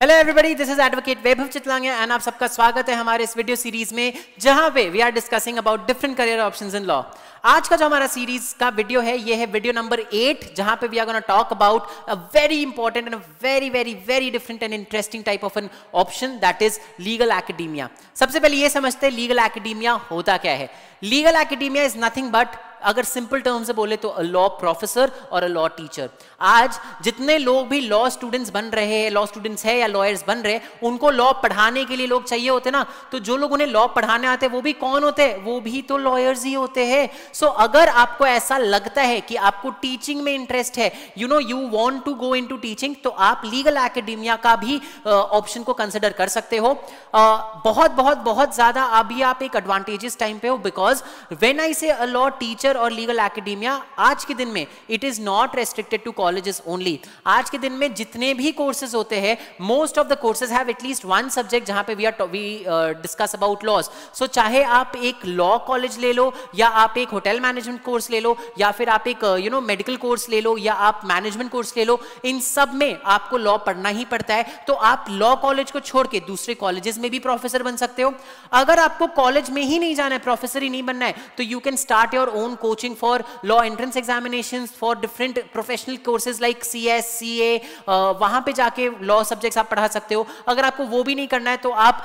Hello everybody, this is advocate Vaibhav Chitlange and आप सबका स्वागत है हमारे इस वीडियो सीरीज में जहां पे we are discussing about different career options in law. आज का जो हमारा सीरीज का वीडियो है ये है वीडियो नंबर 8, जहां पे we are gonna talk about a very important and very different and interesting type of an option that is legal academia. सबसे पहले ये समझते हैं लीगल एकेडेमिया होता क्या है। Legal academia is nothing but, अगर सिंपल टर्म से बोले तो, अ लॉ प्रोफेसर और अ लॉ टीचर। आज जितने लोग भी लॉ स्टूडेंट्स बन रहे हैं, लॉ स्टूडेंट्स है या लॉयर्स बन रहे हैं, उनको लॉ पढ़ाने के लिए लोग चाहिए होते ना। तो जो लोग उन्हें लॉ पढ़ाने आते हैं वो भी कौन होते हैं? वो भी तो लॉयर्स ही होते हैं। सो अगर आपको ऐसा लगता है कि आपको टीचिंग में इंटरेस्ट है, you want to go into teaching, तो आप लीगल एकेडेमिया का भी ऑप्शन को कंसिडर कर सकते हो। बहुत ज्यादा अभी आप एक एडवांटेजेस टाइम पे हो, because when I say a law teacher और लीगल एकेडेमिया, आज के दिन में it is not restricted to colleges only. आज के दिन में जितने भी कोर्सेज होते हैं, most of the courses have at least one subject जहां पे we discuss about laws. So चाहे आप एक लॉ कॉलेज ले लो, या आप एक होटल मैनेजमेंट कोर्स ले लो, या फिर आप एक मेडिकल कोर्स ले लो, या आप मैनेजमेंट कोर्स ले लो, इन सब में आपको लॉ पढ़ना ही पड़ता है। तो आप लॉ कॉलेज को छोड़ के दूसरे कॉलेजेस में भी प्रोफेसर बन सकते हो। अगर आपको कॉलेज में ही नहीं जाना है, प्रोफेसर ही नहीं बनना है, तो you can start your own coaching for law entrance examinations for different professional courses like CS, CA, वहां पे जाके law subjects आप पढ़ा सकते हो। अगर आपको वो भी नहीं करना है तो आप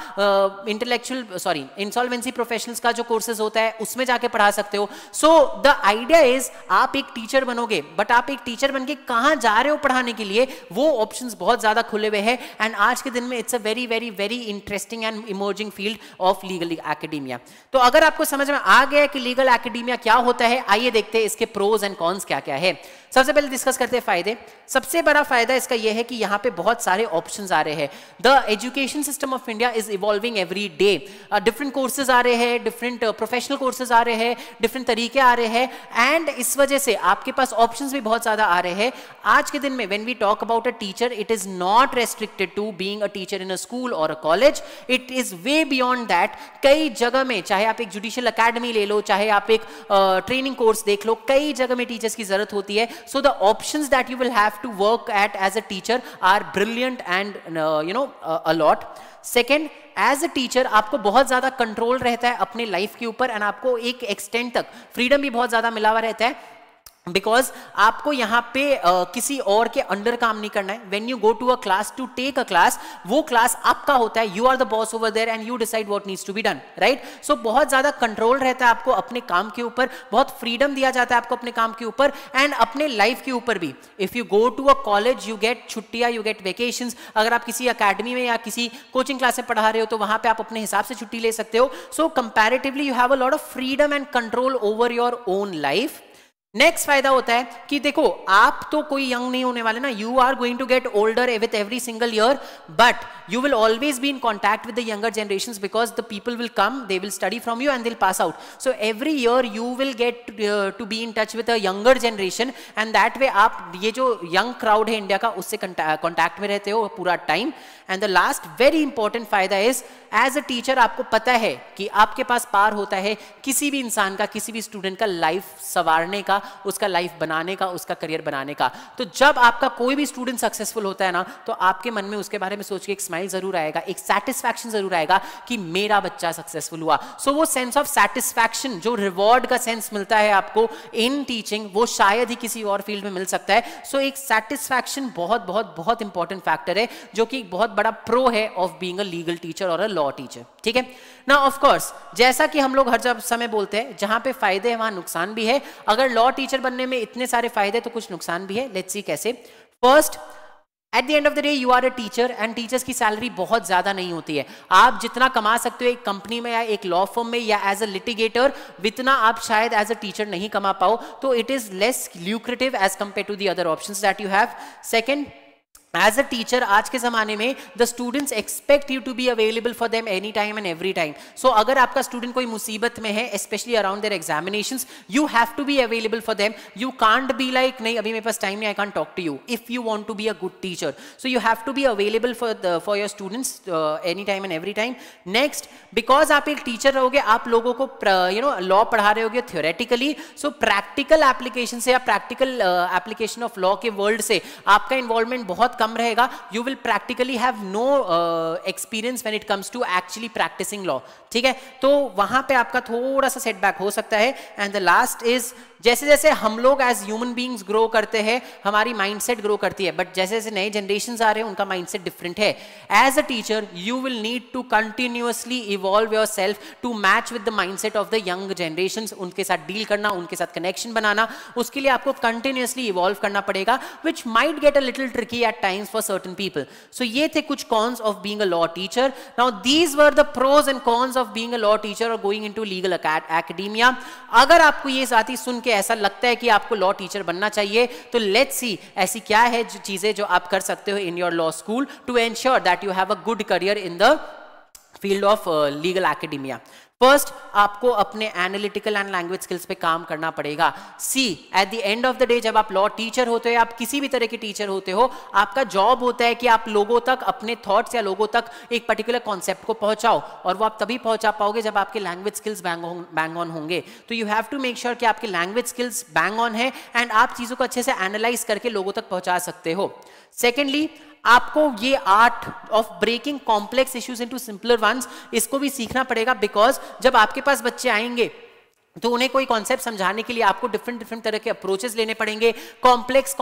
insolvency professionals का जो courses होता है उसमें जाके पढ़ा सकते हो। So the idea is आप एक टीचर बनोगे, बट आप एक टीचर बनके कहां जा रहे हो पढ़ाने के लिए, वो ऑप्शंस बहुत ज्यादा खुले हुए हैं। एंड आज के दिन में it's a very interesting and emerging field of legal academia. तो अगर आपको समझ में आ गया कि लीगल एकेडेमिया क्या होता है, आइए देखते हैं इसके प्रोज एंड कॉन्स क्या क्या है। सबसे पहले डिस्कस करते हैं फायदे। सबसे बड़ा फायदा इसका यह है कि यहां पे बहुत सारे ऑप्शंस आ रहे हैं। The education system of India is evolving every day. Different courses आ रहे हैं, डिफरेंट प्रोफेशनल कोर्सेज आ रहे हैं, डिफरेंट तरीके आ रहे हैं, एंड इस वजह से आपके पास ऑप्शंस भी बहुत ज्यादा आ रहे हैं। आज के दिन में when we talk about a teacher, it is not restricted to being a teacher in a school और a college, it is way beyond that. कई जगह में, चाहे आप एक जुडिशियल अकेडमी ले लो, चाहे आप एक ट्रेनिंग कोर्स देख लो, कई जगह में टीचर्स की जरूरत होती है। So the options that you will have to work at as a teacher are brilliant and a lot. Second, as a teacher आपको बहुत ज्यादा कंट्रोल रहता है अपने लाइफ के ऊपर, एंड आपको एक एक्सटेंट तक फ्रीडम भी बहुत ज्यादा मिला हुआ रहता है, बिकॉज आपको यहाँ पे किसी और के अंडर काम नहीं करना है। When you go to a class to take a class, वो क्लास आपका होता है, you are the boss over there and you decide what needs to be done, right. So बहुत ज्यादा कंट्रोल रहता है आपको अपने काम के ऊपर, बहुत फ्रीडम दिया जाता है आपको अपने काम के ऊपर एंड अपने लाइफ के ऊपर भी। If you go to a college, you get छुट्टियां, यू गेट वेकेशंस। अगर आप किसी अकेडमी में या किसी कोचिंग क्लास में पढ़ा रहे हो तो वहां पे आप अपने हिसाब से छुट्टी ले सकते हो। So comparatively you have a lot of freedom and control over your own life. Next फायदा होता है कि देखो, आप तो कोई यंग नहीं होने वाले ना, you are going to get older with every single year, but you will always be in contact with the younger generations because the people will come, they will study from you and they'll pass out. So every year you will get to be in touch with a younger generation, and that way आप ये जो young crowd है India का, उससे contact में रहते हो पूरा time. And the last very important फायदा is, as a teacher आपको पता है कि आपके पास पार होता है किसी भी इंसान का, किसी भी स्टूडेंट का लाइफ संवारने का, उसका लाइफ बनाने का, उसका करियर बनाने का। तो जब आपका कोई भी स्टूडेंट सक्सेसफुल होता है ना, तो आपके मन में उसके बारे में सोच के एक स्माइल जरूर आएगा, एक सेटिस्फैक्शन जरूर आएगा कि मेरा बच्चा सक्सेसफुल हुआ। सो वो सेंस ऑफ सेटिस्फैक्शन, जो रिवॉर्ड का सेंस मिलता है आपको इन टीचिंग, वो शायद ही किसी और फील्ड में मिल सकता है। सो एक सेटिस्फैक्शन बहुत इंपॉर्टेंट फैक्टर है, जो कि बहुत बड़ा प्रो है of being a legal teacher और अ लॉ टीचर, ठीक है ना। ऑफ कोर्स, जैसा कि हम लोग हर जब समय बोलते हैं, जहां पे फायदे हैं वहां नुकसान भी है। अगर लॉ टीचर बनने में इतने सारे फायदे, तो कुछ नुकसान भी है। लेट्स सी कैसे। First, at the end of the day you are a teacher, and teachers की सैलरी बहुत ज्यादा नहीं होती है। आप जितना कमा सकते हो एक कंपनी में या एक लॉ फर्म में या एज अ लिटिगेटर, इतना आप शायद एज अ टीचर नहीं कमा पाओ। तो it is less lucrative as compare to the other options that you have. Second, as a teacher आज के जमाने में the students expect you to be available for them any time and every time. So अगर आपका student कोई मुसीबत में है, specially around their examinations, you have to be available for them. You can't be like, नहीं अभी मेरे पास टाइम नहीं, I can't talk to you. If you want to be a good teacher, so you have to be available for your students any time and every time. Next, because आप एक teacher रहोगे, आप लोगों को law पढ़ा रहे होगे theoretically, सो practical application से या प्रैक्टिकल एप्लीकेशन ऑफ लॉ के वर्ल्ड से आपका इन्वॉल्वमेंट बहुत कम रहेगा, you will practically have no experience when it comes to actually practising law, ठीक है, तो वहां पे आपका थोड़ा सा सेटबैक हो सकता है। एंड द लास्ट इज, जैसे जैसे हम लोग एज ह्यूमन बीइंग्स ग्रो करते हैं, हमारी माइंडसेट ग्रो करती है, बट जैसे जैसे नए जनरेशंस आ रहे हैं उनका माइंडसेट डिफरेंट है। As a teacher you will need to continuously evolve yourself to match with the mindset of the young generations, उनके साथ डील करना, उनके साथ कनेक्शन बनाना, उसके लिए आपको कंटिन्यूअसली इवॉल्व करना पड़ेगा, which might get a little tricky at times for certain people. So ये थे कुछ cons of being a law teacher. Now these were the pros and cons of being a law teacher और going into legal academia. अगर आपको ये साथी सुन के ऐसा लगता है कि आपको लॉ टीचर बनना चाहिए, तो लेट्स सी ऐसी क्या है जो चीजें जो आप कर सकते हो in your law school to ensure that you have a good career in the field of legal academia. First, आपको अपने एनालिटिकल एंड लैंग्वेज स्किल्स पे काम करना पड़ेगा। See, at the end of the day जब आप लॉ टीचर होते हो, आप किसी भी तरह के टीचर होते हो, आपका जॉब होता है कि आप लोगों तक अपने थॉट्स या लोगों तक एक पर्टिकुलर कॉन्सेप्ट को पहुंचाओ, और वो आप तभी पहुंचा पाओगे जब आपके लैंग्वेज स्किल्स बैंग ऑन होंगे। तो you have to make sure कि आपके लैंग्वेज स्किल्स बैंग ऑन है एंड आप चीजों को अच्छे से एनालाइज करके लोगों तक पहुंचा सकते हो। सेकेंडली, आपको ये art of breaking complex issues into simpler ones, इसको भी सीखना पड़ेगा, बिकॉज जब आपके पास बच्चे आएंगे तो उन्हें कोई कॉन्सेप्ट समझाने के लिए आपको डिफरेंट तरह के अप्रोचेस लेने पड़ेंगे। कॉम्प्लेक्स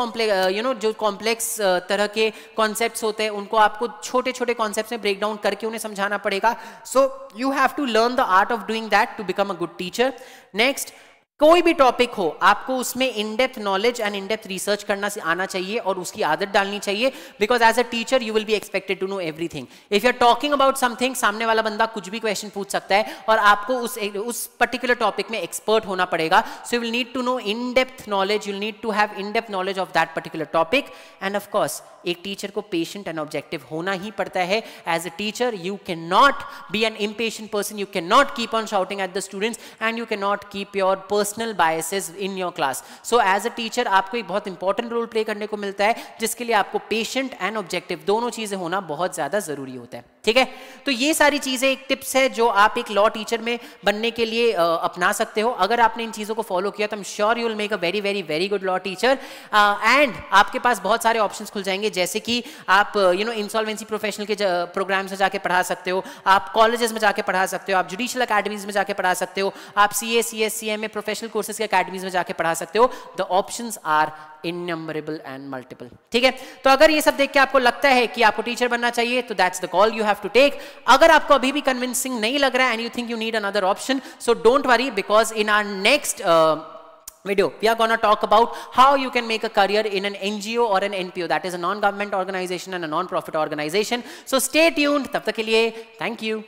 जो कॉम्प्लेक्स तरह के कॉन्सेप्ट्स होते हैं उनको आपको छोटे छोटे कॉन्सेप्ट्स में ब्रेक डाउन करके उन्हें समझाना पड़ेगा। So you have to learn the art of doing that to become a good teacher. Next, कोई भी टॉपिक हो, आपको उसमें in depth knowledge and in depth research करना आना चाहिए और उसकी आदत डालनी चाहिए, because as a teacher you will be expected to know everything. If you are talking about something, सामने वाला बंदा कुछ भी क्वेश्चन पूछ सकता है और आपको उस पर्टिकुलर टॉपिक में एक्सपर्ट होना पड़ेगा। So you will need to know in depth knowledge, you will need to have in depth knowledge of that particular topic. And of course एक टीचर को पेशेंट एंड ऑब्जेक्टिव होना ही पड़ता है। As a teacher you can not be an impatient person, you can not keep on shouting at the students and you can not keep your personal biases in your class. So as a teacher आपको एक बहुत important role play करने को मिलता है, जिसके लिए आपको पेशेंट एंड ऑब्जेक्टिव दोनों चीजें होना बहुत ज्यादा जरूरी होता है, ठीक है। तो ये सारी चीजें एक टिप्स है जो आप एक लॉ टीचर में बनने के लिए अपना सकते हो। अगर आपने इन चीजों को फॉलो किया तो I am sure you will make a very very very good law teacher. And आपके पास बहुत सारे ऑप्शंस खुल जाएंगे, जैसे कि आप इंसॉल्वेंसी प्रोफेशनल के प्रोग्राम्स में जाके पढ़ा सकते हो, आप कॉलेजेस में जाके पढ़ा सकते हो, आप जुडिशियल अकेडमीज में जाके पढ़ा सकते हो, आप CA CS CMA professional courses के अकेडमीज में जाके पढ़ा सकते हो। The options are innumerable and multiple, ठीक है। तो अगर ये सब देख के आपको लगता है कि आपको टीचर बनना चाहिए, तो that's the call you have to take. अगर आपको अभी भी कन्विंसिंग नहीं लग रहा है and you think you need another option, so don't worry, because in our next video we are going to talk about how you can make a career in an NGO or an NPO, that is a non-government organization and a non-profit organization. So stay tuned. तब तक के लिए thank you.